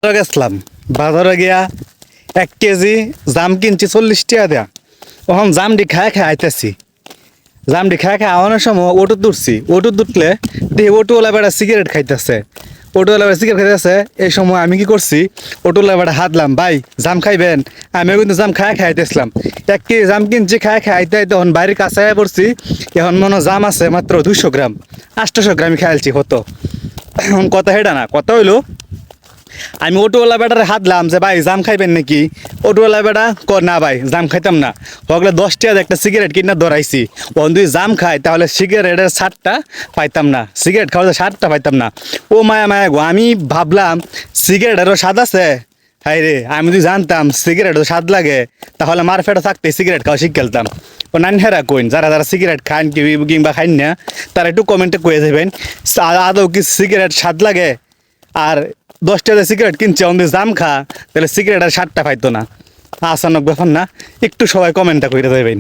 গেছিলাম বাজারে গিয়া 1 কেজি জাম কিনছি 40 টাকা দেয়া। ওখান জামটি খায় খায় আইতেছি, জামটি খায় খায় আওয়ানোর সময় ওটু তুলছি, ওটু তুললে দেখি অটোওয়ালা বেড়া সিগারেট খাইতেছে, অটোওয়ালা বেড়া সিগারেট খাইতেছে। এই সময় আমি কি করছি, অটোওয়ালা বেড়া হাতলাম, ভাই জাম খাইবেন? আমিও কিন্তু জাম খায় খায় আইতেছিলাম। 1 কেজি জাম কিনছি খায় খায় আইতে আইতে এখন বাড়ির কাছে আয়া পড়ছি। এখন মনে হয় জাম আছে মাত্র 200 গ্রাম, 800 গ্রামই খাইলছি। কত এখন কথা হেডা না, কথা হইলো আমি অটোওয়ালা বেটারে হাতলাম যে ভাই জাম খাইবেন নাকি? অটোওয়ালা বেটা না ভাই জাম খাইতাম না। ওগুলো 10 টাকা একটা সিগারেট কিনা ধরাইছি, বন্ধু জাম খাই তাহলে সিগারেটের স্বাদটা পাইতাম না, সিগারেট খাওয়া স্বাদটা পাইতাম না। ও মায়া মায়া গো, আমি ভাবলাম সিগারেটেরও স্বাদ আছে। হাই রে, আমি যদি জানতাম সিগারেটও স্বাদ লাগে তাহলে মার ফেটা থাকতে সিগারেট খাওয়া শিখ খেলতাম। ও নানহেরা কইন, যারা যারা সিগারেট খান কিংবা খাইন না তারা একটু কমেন্টে কয়ে দেবেন আদৌ কি সিগারেট স্বাদ লাগে। আর 10 টাকা সিগারেট কিনছে আমাদের জাম খা, তাহলে সিগারেট আর 60টা পাইতো না। আসানক ব্যাপার না, একটু সবাই কমেন্টটা করে দেবেন।